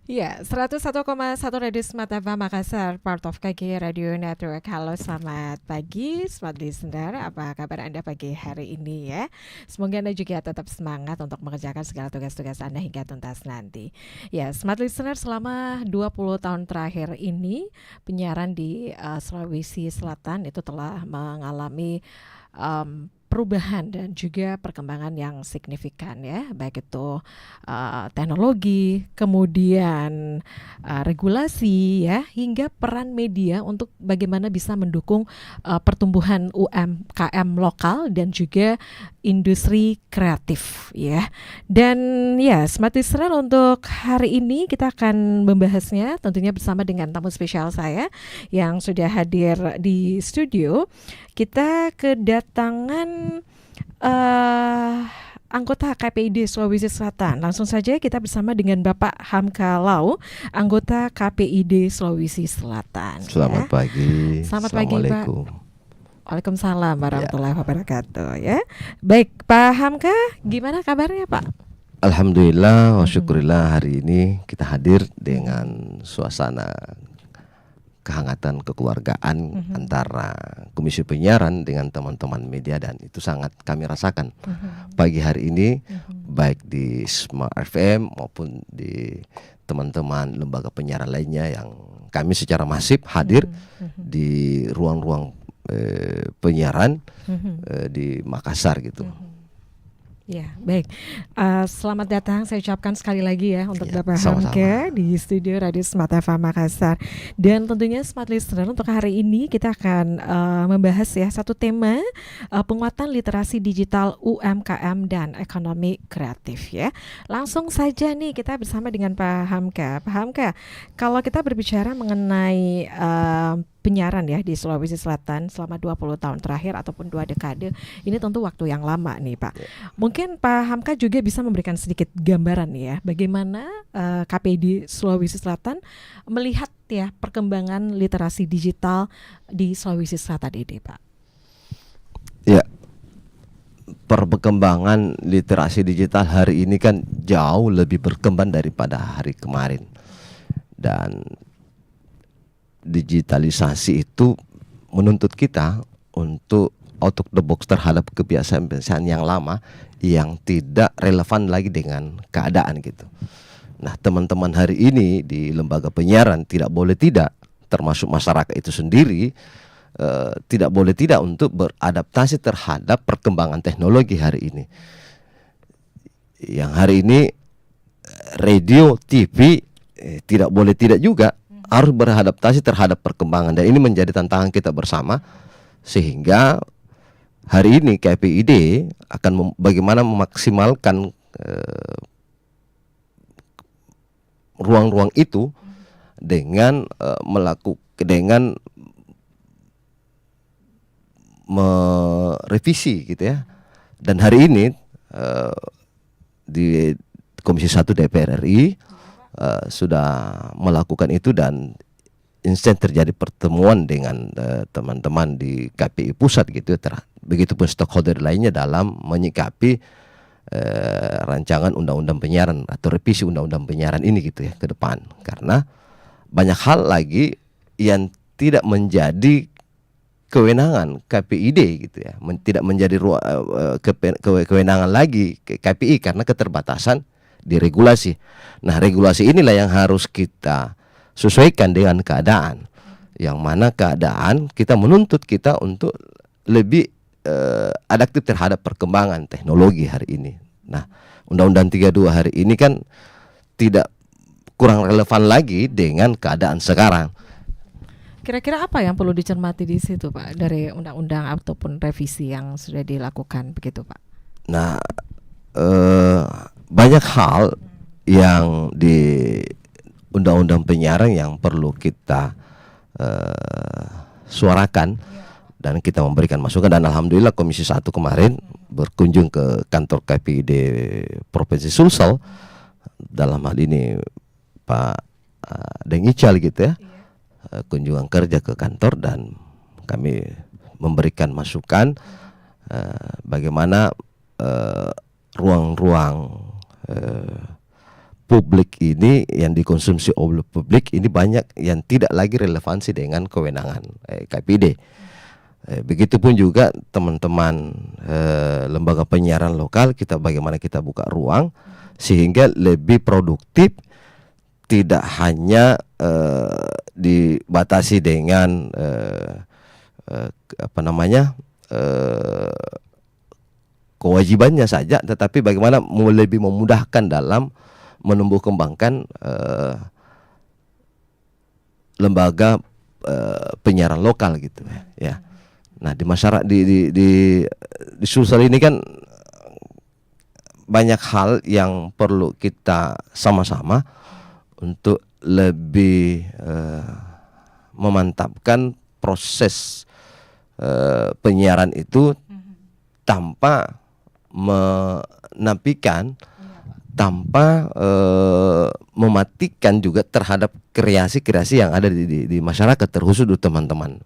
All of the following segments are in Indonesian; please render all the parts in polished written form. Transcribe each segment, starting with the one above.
Ya, 101,1 Radio Smart FM Makassar, part of KG Radio Network. Halo, selamat pagi, smart listener. Apa kabar Anda pagi hari ini ya? Semoga Anda juga tetap semangat untuk mengerjakan segala tugas-tugas Anda hingga tuntas nanti. Ya, smart listener, selama 20 tahun terakhir ini, penyiaran di Sulawesi Selatan itu telah mengalami perubahan dan juga perkembangan yang signifikan ya, baik itu teknologi, kemudian regulasi ya, hingga peran media untuk bagaimana bisa mendukung pertumbuhan UMKM lokal dan juga industri kreatif ya. Dan ya, Smart Listener, untuk hari ini kita akan membahasnya tentunya bersama dengan tamu spesial saya yang sudah hadir di studio. Kita kedatangan anggota KPID Sulawesi Selatan. Langsung saja kita bersama dengan Bapak Hamka Lau, anggota KPID Sulawesi Selatan. Selamat pagi. Selamat pagi, Pak. Assalamualaikum. Waalaikumsalam warahmatullahi wabarakatuh ya. Baik, Pak Hamka, gimana kabarnya, Pak? Alhamdulillah wa syukurillah, hari ini kita hadir dengan suasana kehangatan kekeluargaan antara Komisi Penyiaran dengan teman-teman media, dan itu sangat kami rasakan pagi hari ini, baik di Smart FM maupun di teman-teman lembaga penyiaran lainnya yang kami secara masif hadir di ruang-ruang penyiaran di Makassar gitu. Ya, baik. Selamat datang saya ucapkan sekali lagi ya untuk Ya, Bapak sama-sama. Hamka di studio Radio Smart FM Makassar. Dan tentunya Smart Listener, untuk hari ini kita akan membahas ya satu tema, penguatan literasi digital UMKM dan ekonomi kreatif ya. Langsung saja nih kita bersama dengan Pak Hamka. Pak Hamka, kalau kita berbicara mengenai penyiaran ya di Sulawesi Selatan selama 20 tahun terakhir ataupun 2 dekade, ini tentu waktu yang lama nih, Pak. Mungkin Pak Hamka juga bisa memberikan sedikit gambaran ya, bagaimana KPID Sulawesi Selatan melihat ya perkembangan literasi digital di Sulawesi Selatan ini, Pak. Ya, perkembangan literasi digital hari ini kan jauh lebih berkembang daripada hari kemarin. Dan digitalisasi itu menuntut kita untuk out of the box terhadap kebiasaan-kebiasaan yang lama yang tidak relevan lagi dengan keadaan gitu. Nah, teman-teman hari ini di lembaga penyiaran tidak boleh tidak, termasuk masyarakat itu sendiri, tidak boleh tidak untuk beradaptasi terhadap perkembangan teknologi hari ini. Yang hari ini radio, TV tidak boleh tidak juga harus beradaptasi terhadap perkembangan, dan ini menjadi tantangan kita bersama, sehingga hari ini KPID akan bagaimana memaksimalkan ruang-ruang itu dengan dengan merevisi gitu ya. Dan hari ini di Komisi 1 DPR RI sudah melakukan itu, dan instan terjadi pertemuan dengan teman-teman di KPI pusat gitu ya, begitupun stakeholder lainnya dalam menyikapi rancangan undang-undang penyiaran atau revisi undang-undang penyiaran ini gitu ya ke depan, karena banyak hal lagi yang tidak menjadi kewenangan KPID gitu ya, tidak menjadi kewenangan lagi KPI karena keterbatasan di regulasi. Nah, regulasi inilah yang harus kita sesuaikan dengan keadaan, yang mana keadaan kita menuntut kita untuk lebih adaptif terhadap perkembangan teknologi hari ini. Nah, Undang-Undang 32 hari ini kan tidak kurang relevan lagi dengan keadaan sekarang. Kira-kira apa yang perlu dicermati di situ, Pak, dari undang-undang ataupun revisi yang sudah dilakukan begitu, Pak? Nah, banyak hal yang di undang-undang penyiaran yang perlu kita suarakan dan kita memberikan masukan, dan alhamdulillah Komisi 1 kemarin berkunjung ke kantor KPID Provinsi Sulsel, dalam hal ini Pak Deng Ical gitu ya, kunjungan kerja ke kantor, dan kami memberikan masukan bagaimana ruang-ruang publik ini yang dikonsumsi oleh publik ini banyak yang tidak lagi relevansi dengan kewenangan KPID. Begitupun juga teman-teman lembaga penyiaran lokal, kita bagaimana kita buka ruang sehingga lebih produktif, tidak hanya dibatasi dengan kewajibannya saja, tetapi bagaimana lebih memudahkan dalam menumbuh kembangkan lembaga penyiaran lokal gitu ya. Nah, di masyarakat di Sulsel ini kan banyak hal yang perlu kita sama-sama untuk lebih memantapkan proses penyiaran itu tanpa menafikan, tanpa mematikan juga terhadap kreasi-kreasi yang ada di masyarakat, terkhusus teman-teman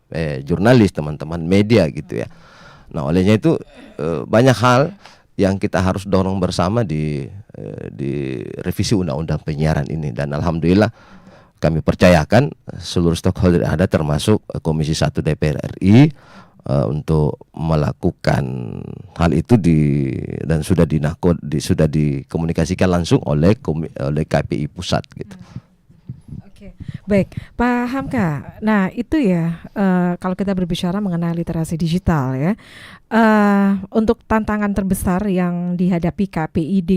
jurnalis, teman-teman media gitu ya. Nah, olehnya itu banyak hal yang kita harus dorong bersama di revisi undang-undang penyiaran ini, dan alhamdulillah kami percayakan seluruh stakeholder ada termasuk Komisi 1 DPR RI untuk melakukan hal itu dan sudah dikomunikasikan langsung oleh KPI pusat gitu. Oke, baik Pak Hamka. Nah itu ya, kalau kita berbicara mengenai literasi digital ya, untuk tantangan terbesar yang dihadapi KPID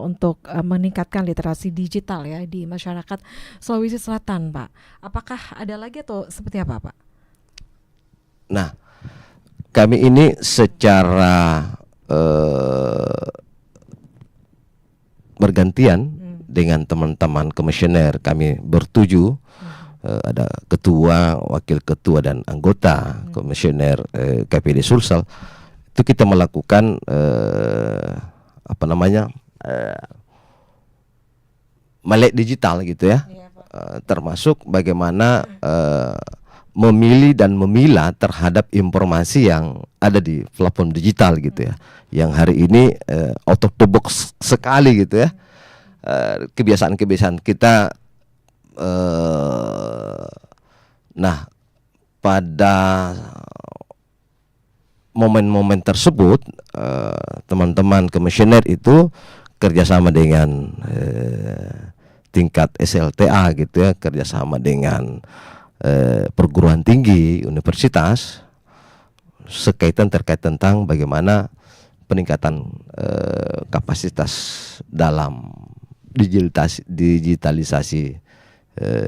untuk meningkatkan literasi digital ya di masyarakat Sulawesi Selatan, Pak. Apakah ada lagi atau seperti apa, Pak? Nah, kami ini secara bergantian dengan teman-teman komisioner, kami bertujuh, ada ketua, wakil ketua dan anggota komisioner KPID Sulsel, itu kita melakukan melek digital gitu ya, termasuk bagaimana memilih dan memilah terhadap informasi yang ada di platform digital gitu ya, yang hari ini out of the box sekali gitu ya. Kebiasaan-kebiasaan kita. Nah, pada momen-momen tersebut teman-teman komisioner itu kerjasama dengan tingkat SLTA gitu ya, kerjasama dengan perguruan tinggi, universitas, terkait tentang bagaimana peningkatan kapasitas dalam digitalisasi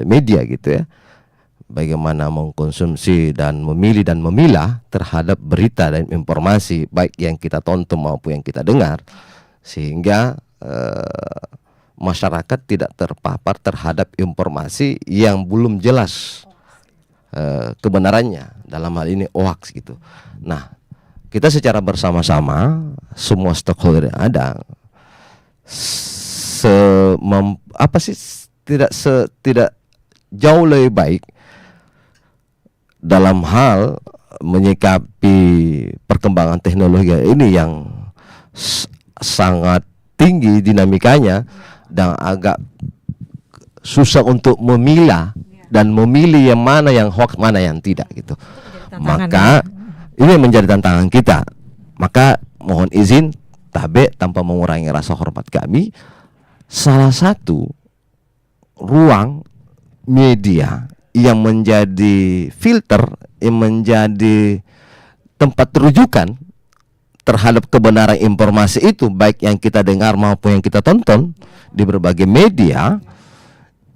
media gitu ya, bagaimana mengkonsumsi dan memilih dan memilah terhadap berita dan informasi baik yang kita tonton maupun yang kita dengar, sehingga masyarakat tidak terpapar terhadap informasi yang belum jelas kebenarannya, dalam hal ini hoax gitu. Nah, kita secara bersama-sama semua stakeholder yang ada tidak jauh lebih baik dalam hal menyikapi perkembangan teknologi ini yang sangat tinggi dinamikanya dan agak susah untuk memilah dan memilih yang mana yang hoax, mana yang tidak gitu. Maka ini menjadi tantangan kita. Maka mohon izin tabe tanpa mengurangi rasa hormat kami, salah satu ruang media yang menjadi filter, yang menjadi tempat rujukan terhadap kebenaran informasi itu, baik yang kita dengar maupun yang kita tonton di berbagai media,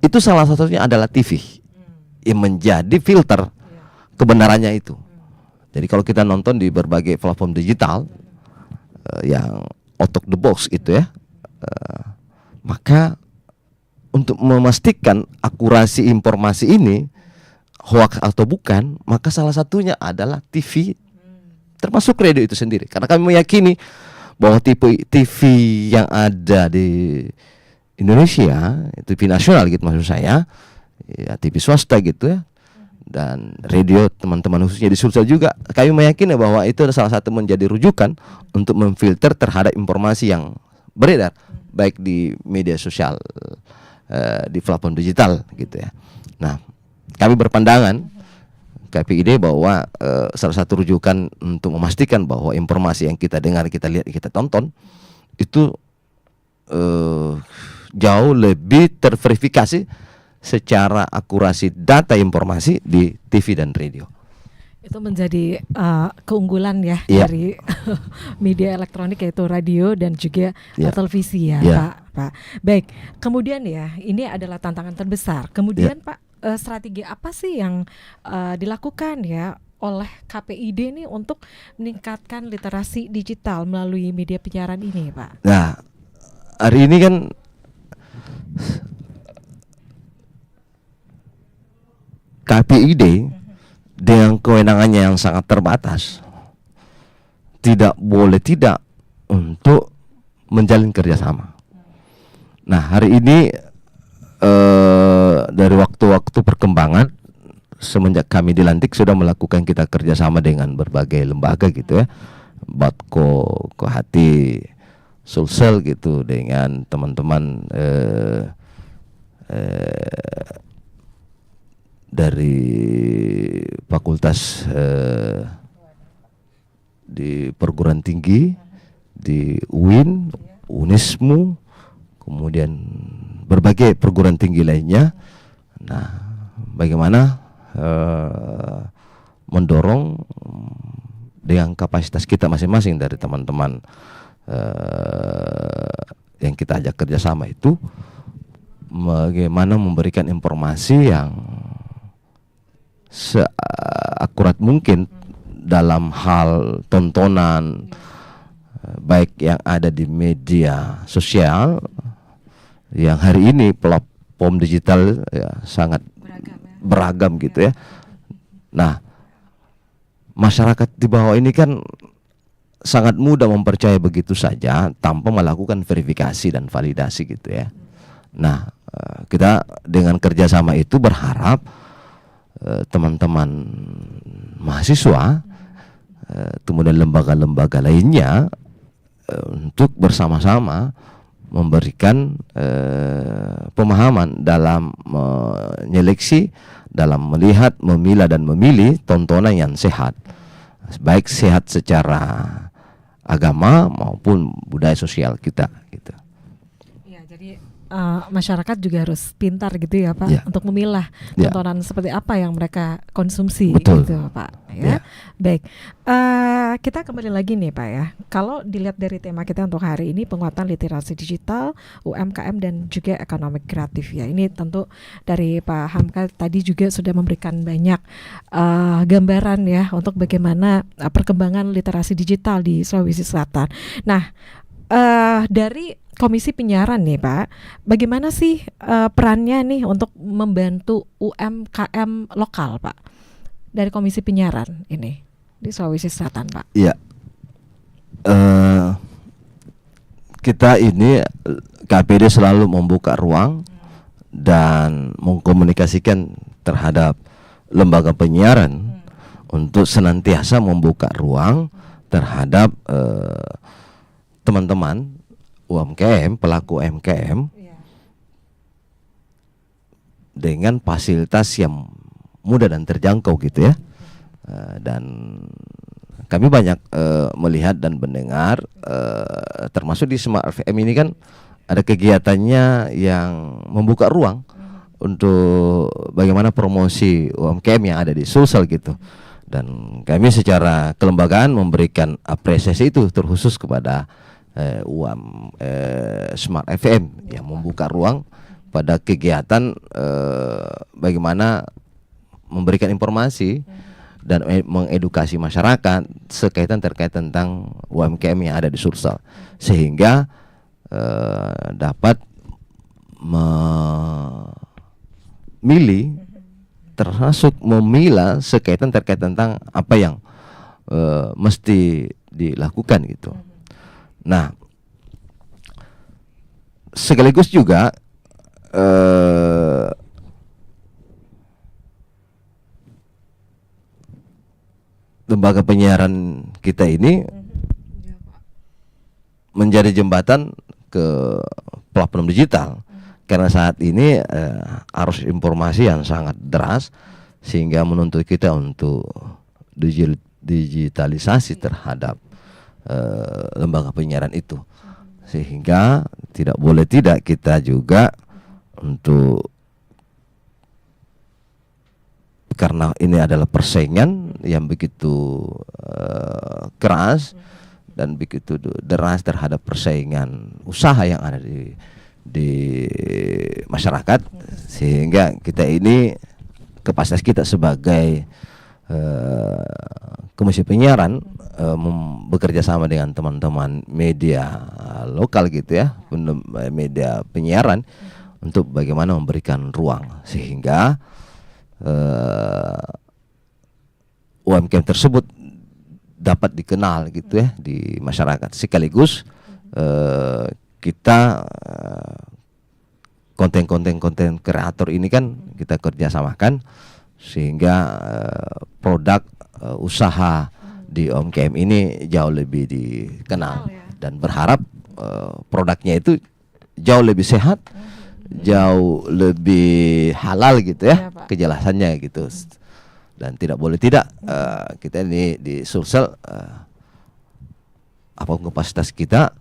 itu salah satunya adalah TV yang menjadi filter kebenarannya itu. Jadi kalau kita nonton di berbagai platform digital yang out of the box gitu ya, maka untuk memastikan akurasi informasi ini hoax atau bukan, maka salah satunya adalah TV, termasuk radio itu sendiri. Karena kami meyakini bahwa TV yang ada di Indonesia, TV nasional gitu maksud saya, ya TV swasta gitu ya, dan radio teman-teman khususnya di Sulsel juga, kami meyakini bahwa itu adalah salah satu menjadi rujukan untuk memfilter terhadap informasi yang beredar baik di media sosial di platform digital gitu ya. Nah, kami berpandangan KPID bahwa salah satu rujukan untuk memastikan bahwa informasi yang kita dengar, kita lihat, kita tonton itu jauh lebih terverifikasi secara akurasi data informasi di TV dan radio. Itu menjadi keunggulan ya Iya. dari media elektronik, yaitu radio dan juga Iya. televisi ya, Iya. Pak. Baik, kemudian ya ini adalah tantangan terbesar. Kemudian Pak, strategi apa sih yang dilakukan ya oleh KPID ini untuk meningkatkan literasi digital melalui media penyiaran ini, Pak? Nah, hari ini kan KPID dengan kewenangannya yang sangat terbatas tidak boleh tidak untuk menjalin kerjasama. Nah, hari ini dari waktu-waktu perkembangan semenjak kami dilantik sudah melakukan kita kerjasama dengan berbagai lembaga gitu ya, Batko, Kohati, Sulsel gitu, dengan teman-teman dari fakultas di perguruan tinggi, di UIN, Unismu, kemudian berbagai perguruan tinggi lainnya. Nah, bagaimana mendorong dengan kapasitas kita masing-masing dari teman-teman yang kita ajak kerjasama itu, bagaimana memberikan informasi yang seakurat mungkin dalam hal tontonan, baik yang ada di media sosial yang hari ini platform digital ya sangat beragam gitu ya. Nah, masyarakat di bawah ini kan sangat mudah mempercayai begitu saja tanpa melakukan verifikasi dan validasi gitu ya. Nah, kita dengan kerjasama itu berharap teman-teman mahasiswa, kemudian lembaga-lembaga lainnya untuk bersama-sama memberikan pemahaman dalam menyeleksi, dalam melihat, memilah dan memilih tontonan yang sehat, baik sehat secara agama maupun budaya sosial kita gitu. Ya, jadi masyarakat juga harus pintar gitu ya, Pak, Ya. untuk memilah Ya. tontonan seperti apa yang mereka konsumsi. Betul. Gitu, Pak. Ya. Ya. Baik, kita kembali lagi nih, Pak ya. Kalau dilihat dari tema kita untuk hari ini, penguatan literasi digital, UMKM dan juga ekonomi kreatif ya. Ini tentu dari Pak Hamka tadi juga sudah memberikan banyak gambaran ya untuk bagaimana perkembangan literasi digital di Sulawesi Selatan. Nah, dari Komisi Penyiaran nih Pak, bagaimana sih perannya nih untuk membantu UMKM lokal Pak dari Komisi Penyiaran ini di Sulawesi Selatan Pak? Iya, kita ini KPD selalu membuka ruang dan mengkomunikasikan terhadap lembaga penyiaran untuk senantiasa membuka ruang terhadap teman-teman UMKM, pelaku UMKM dengan fasilitas yang mudah dan terjangkau gitu ya. Dan kami banyak melihat dan mendengar, termasuk di Smart FM ini kan ada kegiatannya yang membuka ruang untuk bagaimana promosi UMKM yang ada di Sulsel gitu. Dan kami secara kelembagaan memberikan apresiasi itu terkhusus kepada Smart FM yang membuka ruang pada kegiatan bagaimana memberikan informasi dan mengedukasi masyarakat terkait tentang UMKM yang ada di Sulsel, sehingga dapat memilih, termasuk memilah terkait tentang apa yang mesti dilakukan gitu. Nah, sekaligus juga lembaga penyiaran kita ini menjadi jembatan ke platform digital karena saat ini arus informasi yang sangat deras sehingga menuntut kita untuk digitalisasi terhadap lembaga penyiaran itu, sehingga tidak boleh tidak kita juga untuk, karena ini adalah persaingan yang begitu keras dan begitu deras terhadap persaingan usaha yang ada di masyarakat, sehingga kita ini kapasitas kita sebagai Komisi Penyiaran bekerja sama dengan teman-teman media lokal gitu ya, media penyiaran untuk bagaimana memberikan ruang sehingga UMKM tersebut dapat dikenal gitu ya di masyarakat, sekaligus kita konten kreator ini kan kita kerjasamakan sehingga produk usaha di UMKM ini jauh lebih dikenal dan berharap produknya itu jauh lebih sehat, jauh lebih halal gitu ya, kejelasannya gitu. Dan tidak boleh tidak kita ini di Sulsel apapun kapasitas kita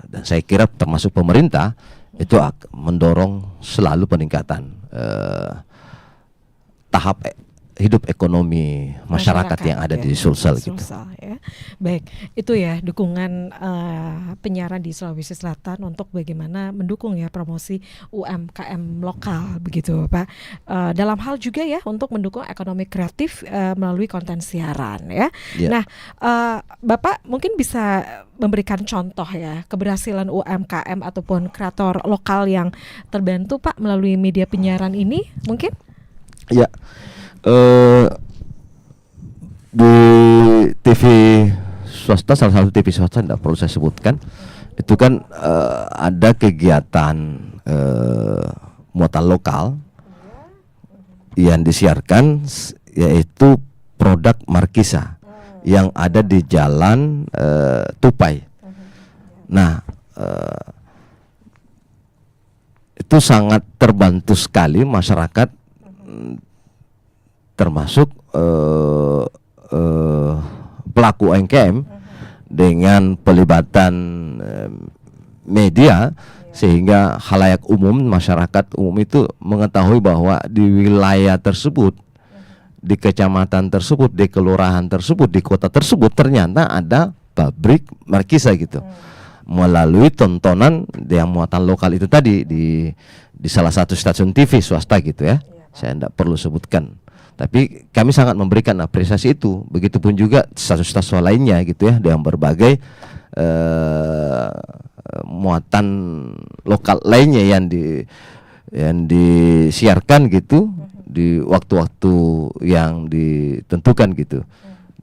dan saya kira termasuk pemerintah itu mendorong selalu peningkatan tahap hidup ekonomi masyarakat yang ada di Sulsel gitu. Ya. Baik, itu ya dukungan penyiaran di Sulawesi Selatan untuk bagaimana mendukung ya promosi UMKM lokal begitu Pak. Dalam hal juga ya untuk mendukung ekonomi kreatif melalui konten siaran ya. Nah, Bapak mungkin bisa memberikan contoh ya keberhasilan UMKM ataupun kreator lokal yang terbantu Pak melalui media penyiaran ini mungkin? Ya. Di TV swasta, salah satu TV swasta tidak perlu saya sebutkan, itu kan ada kegiatan muatan lokal yang disiarkan, yaitu produk Markisa yang ada di Jalan Tupai. Nah, itu sangat terbantu sekali masyarakat, termasuk pelaku UMKM dengan pelibatan media, sehingga khalayak umum, masyarakat umum itu mengetahui bahwa di wilayah tersebut, di kecamatan tersebut, di kelurahan tersebut, di kota tersebut ternyata ada pabrik Markisa gitu. Melalui tontonan yang muatan lokal itu tadi di salah satu stasiun TV swasta gitu ya. Saya tidak perlu sebutkan. Tapi kami sangat memberikan apresiasi itu. Begitupun juga stasiun-stasiun lainnya gitu ya, dengan berbagai muatan lokal lainnya yang disiarkan gitu di waktu-waktu yang ditentukan gitu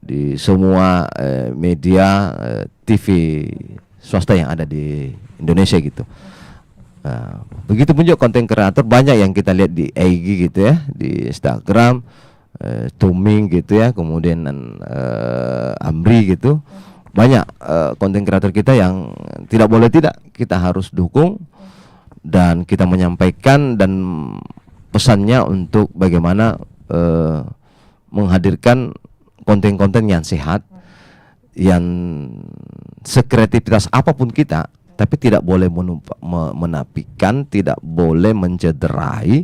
di semua media TV swasta yang ada di Indonesia gitu. Begitu pun juga konten kreator banyak yang kita lihat di IG gitu ya, di Instagram, Tuming gitu ya, kemudian Amri gitu. Banyak konten kreator kita yang tidak boleh tidak kita harus dukung, dan kita menyampaikan dan pesannya untuk bagaimana menghadirkan konten-konten yang sehat, yang sekreativitas apapun kita, tapi tidak boleh menafikan, tidak boleh mencederai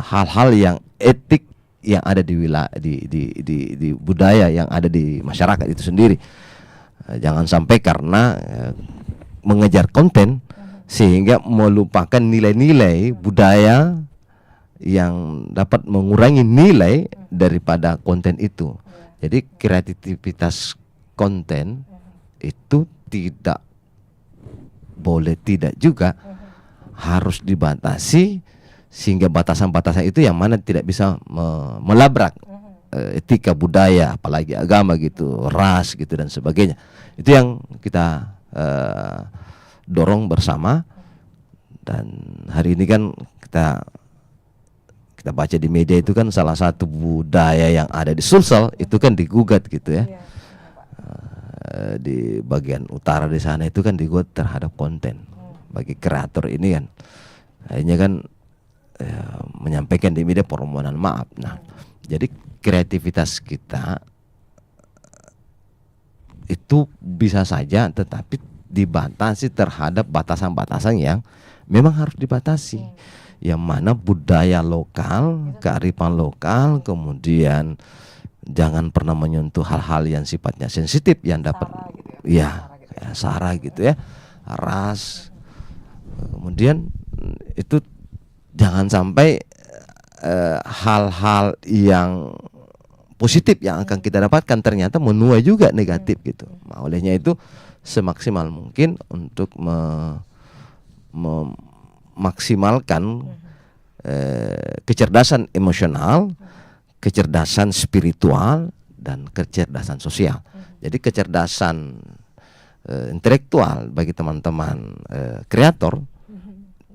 hal-hal yang etik yang ada di wilayah di budaya yang ada di masyarakat itu sendiri. Jangan sampai karena mengejar konten sehingga melupakan nilai-nilai budaya yang dapat mengurangi nilai daripada konten itu. Jadi kreativitas konten itu tidak boleh tidak juga harus dibatasi, sehingga batasan-batasan itu yang mana tidak bisa melabrak etika budaya, apalagi agama gitu, ras gitu dan sebagainya. Itu yang kita dorong bersama. Dan hari ini kan kita baca di media itu kan salah satu budaya yang ada di Sulsel itu kan digugat gitu ya. Di bagian utara di sana itu kan digugat terhadap konten. bagi kreator ini kan akhirnya kan menyampaikan di media permohonan maaf. Nah, jadi kreativitas kita itu bisa saja tetapi dibatasi terhadap batasan-batasan yang memang harus dibatasi. Yang mana budaya lokal, kearifan lokal, kemudian jangan pernah menyentuh hal-hal yang sifatnya sensitif yang dapat sara gitu ya, ras. Kemudian itu jangan sampai hal-hal yang positif yang akan kita dapatkan ternyata menuai juga negatif gitu. Nah, olehnya itu semaksimal mungkin untuk memaksimalkan kecerdasan emosional, kecerdasan spiritual, dan kecerdasan sosial. Jadi kecerdasan intelektual bagi teman-teman kreator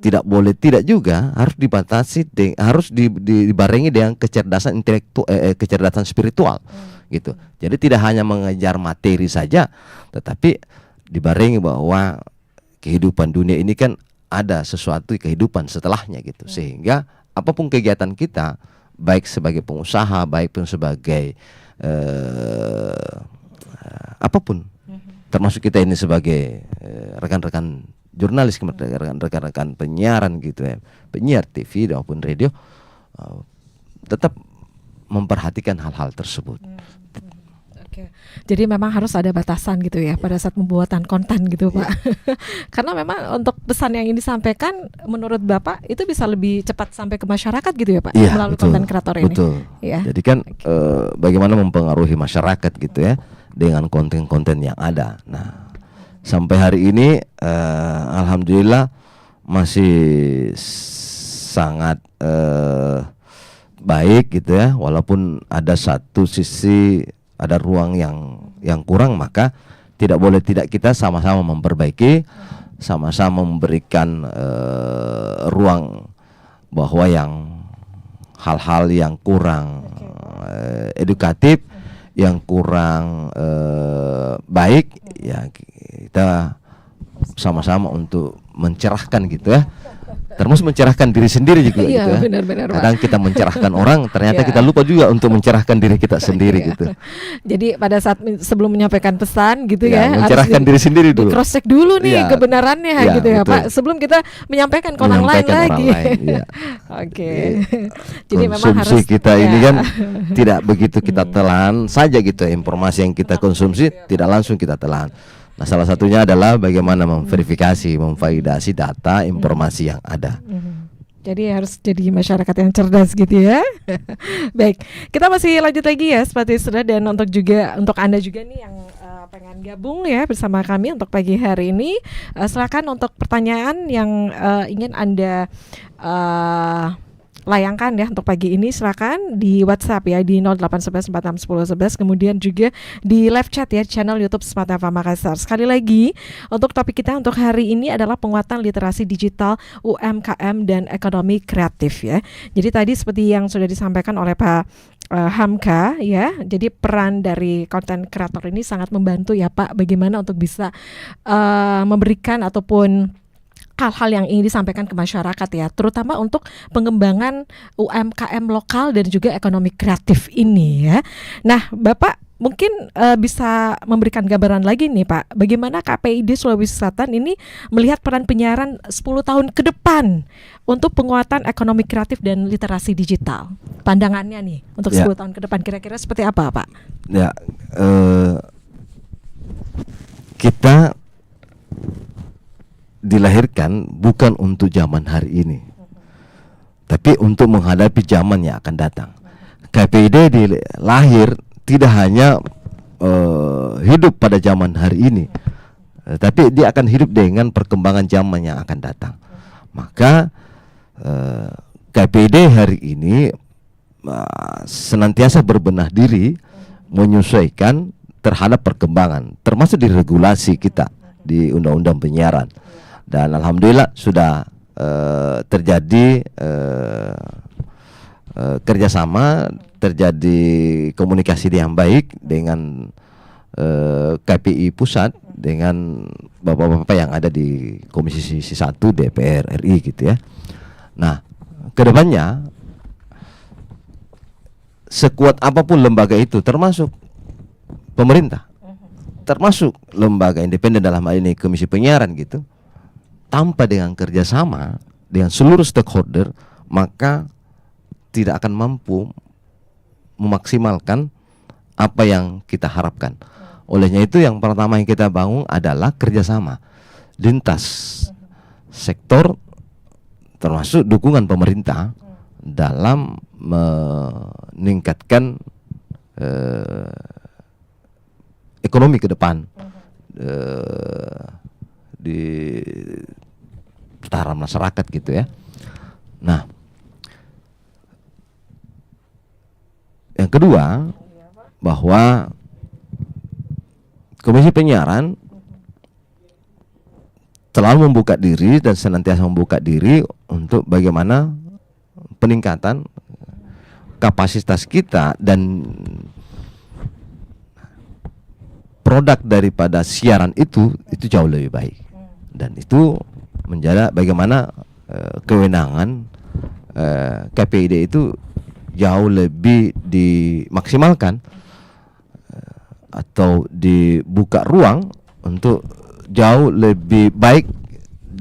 tidak boleh tidak juga harus dibatasi harus dibarengi dengan kecerdasan intelektual kecerdasan spiritual gitu. Jadi tidak hanya mengejar materi saja tetapi dibarengi bahwa kehidupan dunia ini kan ada sesuatu kehidupan setelahnya gitu. Sehingga apapun kegiatan kita baik sebagai pengusaha baik pun sebagai apapun termasuk kita ini sebagai rekan-rekan jurnalis, rekan-rekan penyiaran gitu ya, penyiar TV maupun radio, tetap memperhatikan hal-hal tersebut. Oke. Jadi memang harus ada batasan gitu ya pada saat pembuatan konten gitu Pak. Karena memang untuk pesan yang ingin disampaikan menurut Bapak itu bisa lebih cepat sampai ke masyarakat gitu ya Pak, melalui konten kreator ini. Betul. Ya. Jadi kan bagaimana mempengaruhi masyarakat gitu ya dengan konten-konten yang ada. Nah, sampai hari ini alhamdulillah masih sangat baik gitu ya. Walaupun ada satu sisi ada ruang yang kurang, maka tidak boleh tidak kita sama-sama memperbaiki, sama-sama memberikan ruang bahwa yang hal-hal yang kurang edukatif, yang kurang baik ya kita sama-sama untuk mencerahkan gitu ya, termasuk mencerahkan diri sendiri juga gitu ya. Benar-benar, kadang kita mencerahkan orang ternyata kita lupa juga untuk mencerahkan diri kita sendiri gitu. Jadi pada saat sebelum menyampaikan pesan gitu ya mencerahkan diri sendiri dulu, cross check dulu nih kebenarannya gitu ya betul. Pak sebelum kita menyampaikan ke orang lain lagi. Oke. Jadi memang harus kita ini kan tidak begitu kita telan saja gitu ya, informasi yang kita konsumsi tidak langsung kita telan. Nah, salah satunya adalah bagaimana memverifikasi, memvalidasi data informasi yang ada. Jadi harus jadi masyarakat yang cerdas gitu ya. Baik, kita masih lanjut lagi ya seperti sudah, dan untuk Anda juga nih yang pengen gabung ya bersama kami untuk pagi hari ini, silakan untuk pertanyaan yang ingin Anda layangkan ya untuk pagi ini, silakan di WhatsApp ya di 0811461011, kemudian juga di live chat ya channel YouTube Smart FM Makassar. Sekali lagi untuk topik kita untuk hari ini adalah penguatan literasi digital UMKM dan ekonomi kreatif ya. Jadi tadi seperti yang sudah disampaikan oleh Pak Hamka ya, jadi peran dari konten kreator ini sangat membantu ya Pak, bagaimana untuk bisa memberikan ataupun hal-hal yang ingin disampaikan ke masyarakat ya, terutama untuk pengembangan UMKM lokal dan juga ekonomi kreatif ini ya. Nah, Bapak mungkin bisa memberikan gambaran lagi nih Pak, bagaimana KPID Sulawesi Selatan ini melihat peran penyiaran 10 tahun ke depan untuk penguatan ekonomi kreatif dan literasi digital. Pandangannya nih untuk 10 tahun ke depan kira-kira seperti apa Pak? Ya, kita dilahirkan bukan untuk zaman hari ini, tapi untuk menghadapi zaman yang akan datang. KPID dilahir tidak hanya hidup pada zaman hari ini, tapi dia akan hidup dengan perkembangan zaman yang akan datang. Maka KPID hari ini senantiasa berbenah diri, menyesuaikan terhadap perkembangan, termasuk di regulasi kita di Undang-Undang Penyiaran. Dan alhamdulillah sudah terjadi kerjasama, terjadi komunikasi yang baik dengan KPI pusat dengan bapak-bapak yang ada di Komisi 1 DPR RI gitu ya. Nah, kedepannya sekuat apapun lembaga itu, termasuk pemerintah, termasuk lembaga independen dalam hal ini Komisi Penyiaran gitu, tanpa dengan kerjasama dengan seluruh stakeholder, maka tidak akan mampu memaksimalkan apa yang kita harapkan. Olehnya itu yang pertama yang kita bangun adalah kerjasama lintas sektor, termasuk dukungan pemerintah dalam meningkatkan ekonomi ke depan di tataran masyarakat gitu ya. Nah, yang kedua, bahwa Komisi Penyiaran selalu membuka diri dan senantiasa membuka diri untuk bagaimana peningkatan kapasitas kita dan produk daripada siaran itu jauh lebih baik, dan itu menjadi bagaimana kewenangan KPID itu jauh lebih dimaksimalkan atau dibuka ruang untuk jauh lebih baik,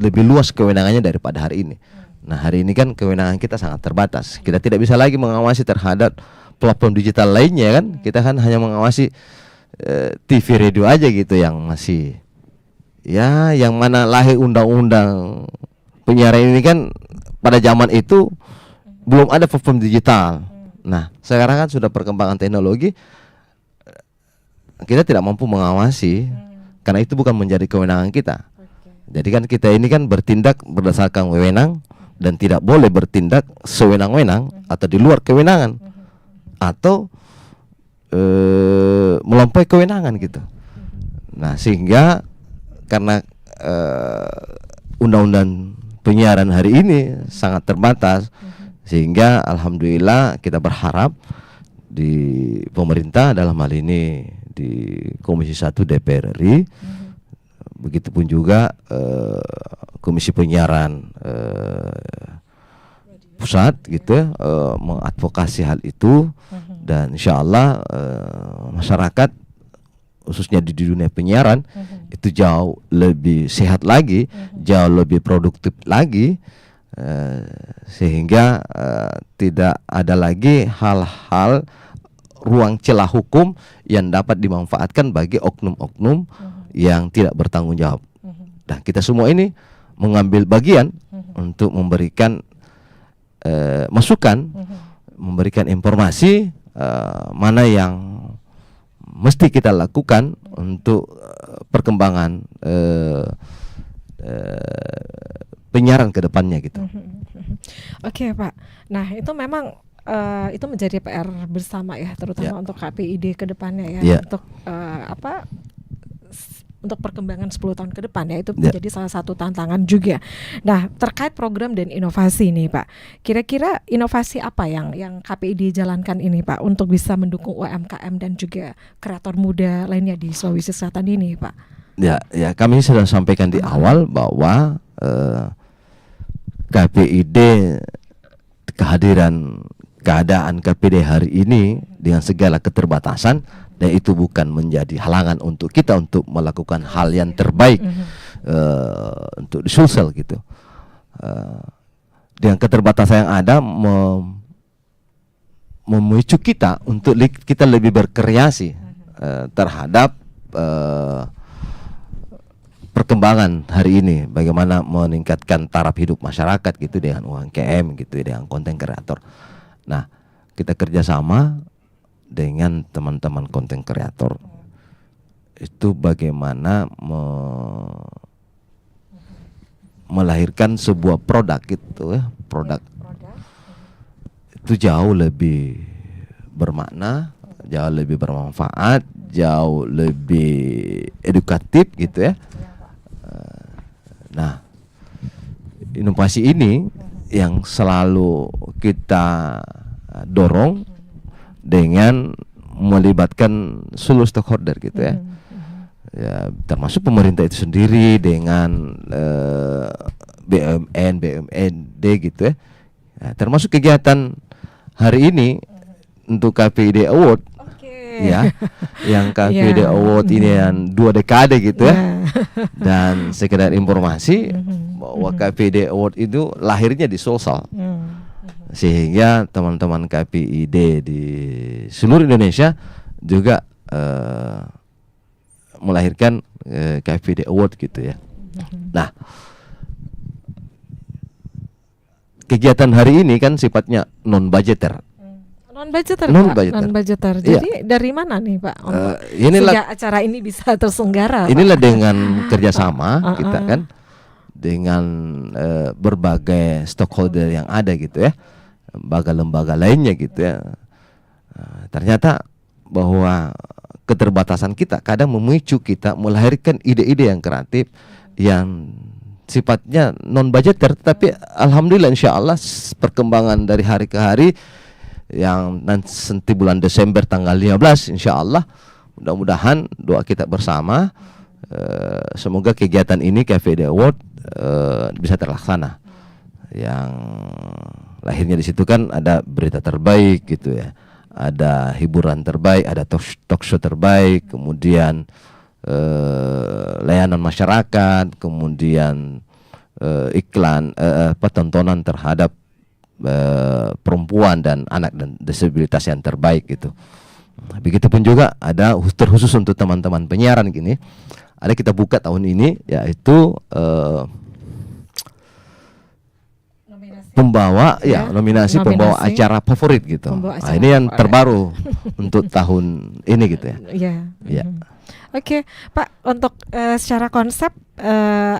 lebih luas kewenangannya daripada hari ini. Nah, hari ini kan kewenangan kita sangat terbatas. Kita tidak bisa lagi mengawasi terhadap platform digital lainnya kan. Kita kan hanya mengawasi TV radio aja gitu yang masih ya, yang mana lahir undang-undang penyiaran ini kan pada zaman itu belum ada platform digital. Nah, sekarang kan sudah perkembangan teknologi, kita tidak mampu mengawasi karena itu bukan menjadi kewenangan kita. Jadi kan kita ini kan bertindak berdasarkan wewenang dan tidak boleh bertindak sewenang-wenang atau di luar kewenangan atau melampaui kewenangan gitu. Nah, sehingga karena undang-undang penyiaran hari ini sangat terbatas, sehingga alhamdulillah kita berharap di pemerintah dalam hal ini di Komisi 1 DPR RI, begitupun juga Komisi Penyiaran pusat gitu ya, mengadvokasi hal itu, dan insya Allah masyarakat khususnya di dunia penyiaran itu jauh lebih sehat lagi, jauh lebih produktif lagi, sehingga tidak ada lagi hal-hal ruang celah hukum yang dapat dimanfaatkan bagi oknum-oknum yang tidak bertanggung jawab. Dan kita semua ini mengambil bagian untuk memberikan masukan, memberikan informasi mana yang mesti kita lakukan untuk perkembangan penyiaran ke depannya gitu. Oke, Pak. Nah, itu memang itu menjadi PR bersama ya, terutama untuk KPID ke depannya ya, untuk untuk perkembangan 10 tahun ke depan ya, itu menjadi salah satu tantangan juga. Nah, terkait program dan inovasi nih Pak, kira-kira inovasi apa yang KPID jalankan ini Pak untuk bisa mendukung UMKM dan juga kreator muda lainnya di Sulawesi Selatan ini Pak? Ya, kami sudah sampaikan di awal bahwa KPID, keadaan KPID hari ini dengan segala keterbatasan, dan itu bukan menjadi halangan untuk kita untuk melakukan hal yang terbaik untuk di Sulsel gitu. Dengan keterbatasan yang ada memicu kita untuk kita lebih berkreasi terhadap perkembangan hari ini, bagaimana meningkatkan taraf hidup masyarakat gitu dengan UMKM gitu, dengan konten kreator. Nah, kita kerjasama dengan teman-teman konten kreator itu bagaimana melahirkan sebuah produk gitu ya, produk itu jauh lebih bermakna, jauh lebih bermanfaat, jauh lebih edukatif gitu ya. Nah, inovasi ini yang selalu kita dorong dengan melibatkan seluruh stakeholder gitu ya. Ya, termasuk pemerintah itu sendiri dengan BUMN, BUMD gitu ya. Ya, termasuk kegiatan hari ini untuk KPID Award ya, yang KPID Award ini yang 2 dekade gitu ya. Dan sekedar informasi bahwa KPID Award itu lahirnya di Sulsel. Sehingga teman-teman KPID di seluruh Indonesia juga melahirkan KPID Award gitu ya. Nah, kegiatan hari ini kan sifatnya non budgeter. Non-budgeter. Jadi dari mana nih Pak? Sehingga acara ini bisa terselenggara. Inilah Pak, dengan kerjasama kita kan dengan berbagai stakeholder yang ada gitu ya, lembaga-lembaga lainnya gitu ya. Ternyata bahwa keterbatasan kita kadang memicu kita melahirkan ide-ide yang kreatif yang sifatnya non budgeter, tapi alhamdulillah insya Allah perkembangan dari hari ke hari yang nanti bulan Desember tanggal 15 insya Allah mudah-mudahan doa kita bersama semoga kegiatan ini KPID Award bisa terlaksana. Yang lahirnya di situ kan ada berita terbaik gitu ya, ada hiburan terbaik, ada talk show terbaik, kemudian layanan masyarakat, kemudian iklan tontonan terhadap perempuan dan anak dan disabilitas yang terbaik gitu. Begitupun juga ada terkhusus untuk teman-teman penyiaran gini. Ada kita buka tahun ini yaitu nominasi pembawa acara favorit gitu. Nah, ini yang terbaru untuk tahun ini gitu ya. Iya. Oke, Pak, untuk secara konsep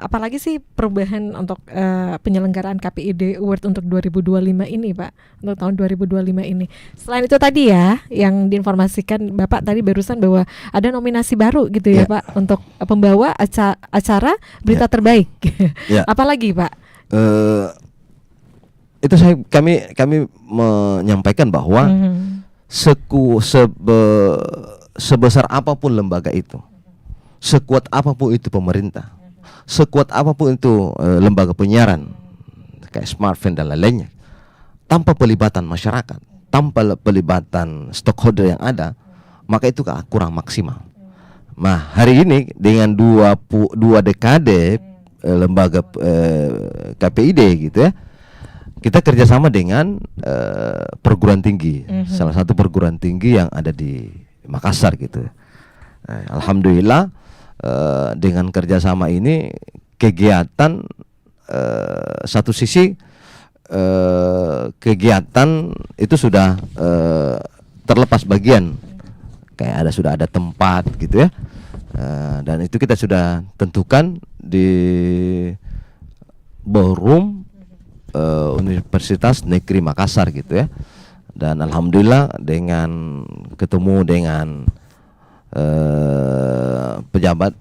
apalagi sih perubahan untuk penyelenggaraan KPID Award untuk 2025 ini, Pak? Untuk tahun 2025 ini. Selain itu tadi ya yang diinformasikan Bapak tadi barusan bahwa ada nominasi baru gitu ya, Pak, untuk pembawa acara berita terbaik. Apalagi, Pak? Itu kami menyampaikan bahwa sebesar apapun lembaga itu, sekuat apapun itu pemerintah, sekuat apapun itu lembaga penyiaran kayak smartphone dan lain-lainnya, tanpa pelibatan masyarakat, tanpa pelibatan stakeholder yang ada, maka itu kurang maksimal. Nah, hari ini dengan dua dekade lembaga KPID gitu ya, kita kerjasama dengan perguruan tinggi, salah satu perguruan tinggi yang ada di Makassar gitu. Alhamdulillah dengan kerjasama ini kegiatan satu sisi kegiatan itu sudah terlepas bagian, kayak sudah ada tempat gitu ya, dan itu kita sudah tentukan di ballroom Universitas Negeri Makassar gitu ya. Dan alhamdulillah dengan ketemu dengan pejabat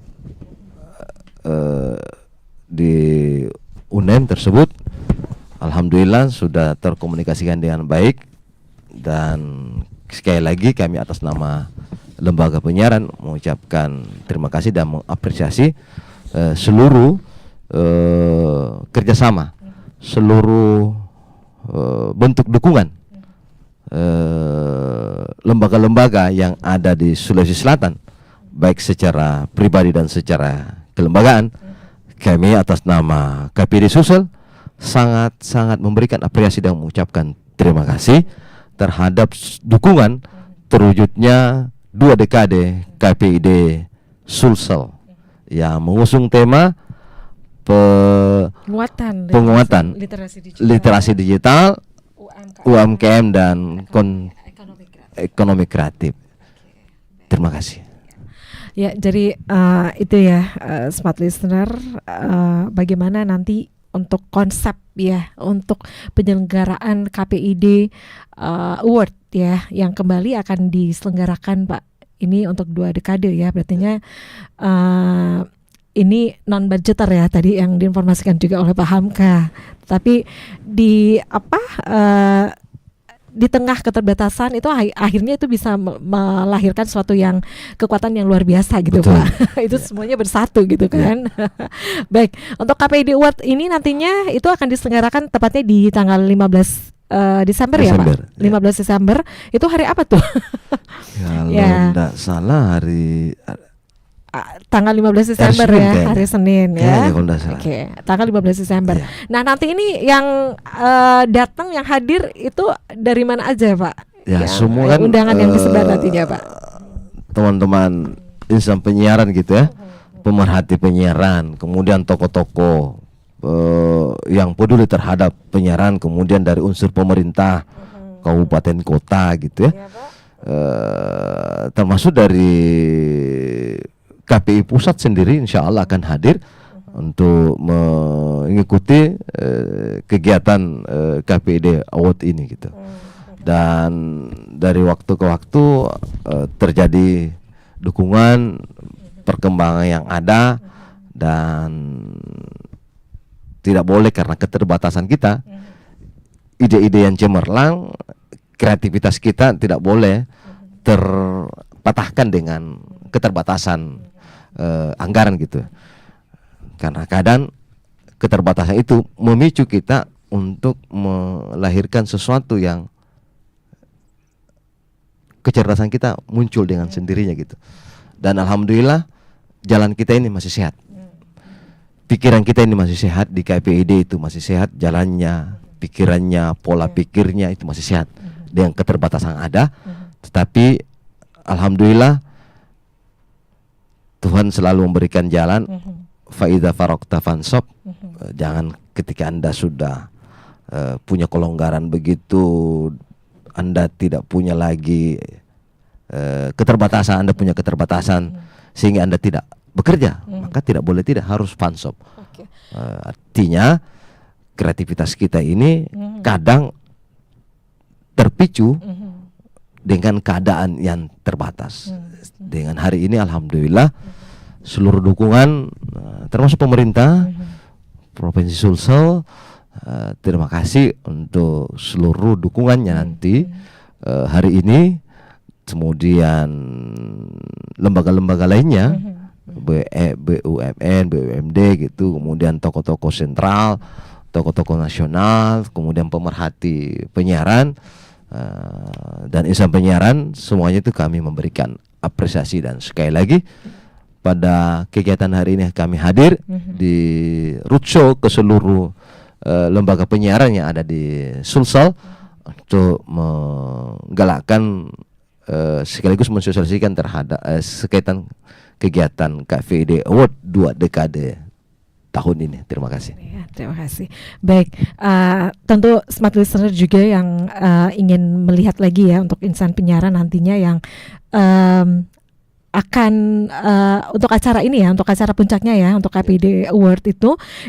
di UNEM tersebut, alhamdulillah sudah terkomunikasikan dengan baik. Dan sekali lagi kami atas nama lembaga penyiaran mengucapkan terima kasih dan mengapresiasi seluruh kerjasama, seluruh bentuk dukungan lembaga-lembaga yang ada di Sulawesi Selatan, baik secara pribadi dan secara kelembagaan. Kami atas nama KPID Sulsel sangat memberikan apresiasi dan mengucapkan terima kasih terhadap dukungan terwujudnya 2 dekade KPID Sulsel yang mengusung tema penguatan literasi digital, UMKM dan ekonomi kreatif. Terima kasih. Ya, jadi itu ya smart listener, bagaimana nanti untuk konsep ya untuk penyelenggaraan KPID Award ya yang kembali akan diselenggarakan, Pak. Ini untuk 2 dekade ya, berartinya ini non budgeter ya tadi yang diinformasikan juga oleh Pak Hamka. Tapi di di tengah keterbatasan itu akhirnya itu bisa melahirkan suatu yang kekuatan yang luar biasa gitu Betul. Pak. Itu semuanya bersatu gitu kan. Baik, untuk KPID Award ini nantinya itu akan diselenggarakan tepatnya di tanggal 15 Desember ya Pak? Desember, ya. 15 Desember itu hari apa tuh? Kalau Ya. enggak salah hari Tanggal 15 Desember Senin ya, kayaknya. hari Senin ya. Kayaknya kalau enggak salah. Oke, tanggal 15 Desember. Iya. Nah, nanti ini yang datang, yang hadir itu dari mana aja Pak? Ya, Yang, semua kan undangan yang disebar nantinya Pak. teman-teman insan penyiaran gitu ya, pemerhati penyiaran, kemudian tokoh-tokoh yang peduli terhadap penyiaran, kemudian dari unsur pemerintah, kabupaten kota gitu ya, termasuk dari KPI pusat sendiri insya Allah akan hadir untuk mengikuti kegiatan KPID Award ini gitu. Dan dari waktu ke waktu terjadi dukungan, perkembangan yang ada, dan tidak boleh karena keterbatasan kita, ide-ide yang cemerlang, kreativitas kita tidak boleh terpatahkan dengan keterbatasan anggaran gitu. Karena kadang keterbatasan itu memicu kita untuk melahirkan sesuatu yang kecerdasan kita muncul dengan sendirinya gitu. Dan alhamdulillah jalan kita ini masih sehat. Pikiran kita ini masih sehat, di KPID itu masih sehat, jalannya, pikirannya, pola pikirnya itu masih sehat. Dengan keterbatasan ada, tetapi alhamdulillah Tuhan selalu memberikan jalan. Faida farokta fansop. Jangan ketika Anda sudah punya kelonggaran begitu, Anda tidak punya lagi keterbatasan, Anda punya keterbatasan sehingga Anda tidak bekerja, maka tidak boleh, tidak harus fansop. Artinya kreativitas kita ini kadang terpicu dengan keadaan yang terbatas. Dengan hari ini alhamdulillah seluruh dukungan termasuk pemerintah Provinsi Sulsel, terima kasih untuk seluruh dukungannya nanti hari ini. Kemudian lembaga-lembaga lainnya, BUMN, BUMD gitu, kemudian tokoh-tokoh sentral, tokoh-tokoh nasional, kemudian pemerhati penyiaran dan insan penyiaran, semuanya itu kami memberikan apresiasi. Dan sekali lagi pada kegiatan hari ini kami hadir di roadshow ke seluruh lembaga penyiaran yang ada di Sulsel untuk menggalakkan sekaligus mensosialisasikan terhadap sekaitan kegiatan KPID Award 2 dekade tahun ini. Terima kasih. Ya, terima kasih. Baik, tentu smart listener juga yang ingin melihat lagi ya untuk insan penyiaran nantinya yang akan untuk acara ini ya, untuk acara puncaknya ya, untuk KPID Award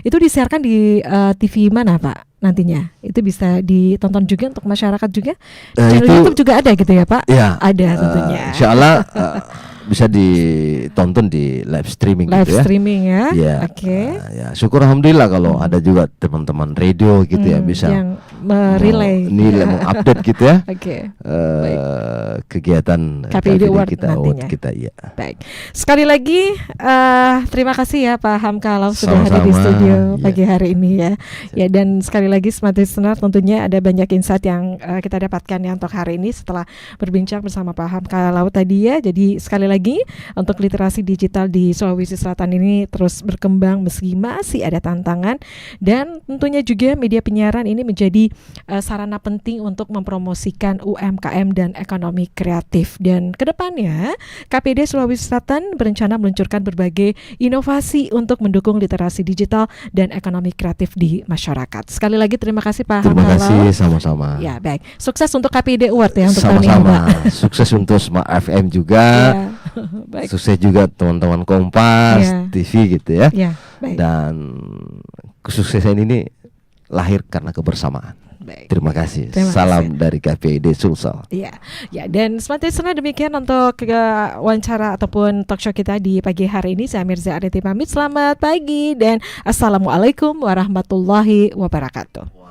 itu disiarkan di TV mana Pak nantinya? Itu bisa ditonton juga untuk masyarakat juga? Channel YouTube juga ada gitu ya Pak? Ya, ada tentunya. Insya Allah bisa ditonton di live streaming Live gitu ya. streaming ya. Ya, Oke. ya, syukur alhamdulillah kalau ada juga teman-teman radio gitu ya bisa yang merelay, mengupdate gitu ya. Oke. Kegiatan KPID Award kita, nantinya. kita ya. Baik. Sekali lagi terima kasih ya Pak Hamka Lau sudah hadir di Sama-sama. studio Ya. pagi hari ini ya. Ya, dan sekali lagi smart listener, tentunya ada banyak insight yang kita dapatkan ya untuk hari ini setelah berbincang bersama Pak Hamka Lau tadi ya. Jadi sekali lagi untuk literasi digital di Sulawesi Selatan ini terus berkembang meski masih ada tantangan, dan tentunya juga media penyiaran ini menjadi sarana penting untuk mempromosikan UMKM dan ekonomi kreatif. Dan kedepannya KPID Sulawesi Selatan berencana meluncurkan berbagai inovasi untuk mendukung literasi digital dan ekonomi kreatif di masyarakat. Sekali lagi terima kasih Pak Terima Hamka kasih, Lau. sama-sama. Ya, baik. Sukses untuk KPID Award ya untuk tahun ini, Sama-sama. Pak. Sukses untuk Smart FM juga. Ya. Baik. Sukses juga teman-teman Kompas Ya. TV gitu ya. Ya, baik. Dan kesuksesan ini lahir karena kebersamaan. Baik. Terima kasih. Terima Salam dari KPID Sulsel. Iya, ya, dan smart listener, demikian untuk wawancara ataupun talk show kita di pagi hari ini. Saya Mirza Areti pamit, selamat pagi dan assalamualaikum warahmatullahi wabarakatuh.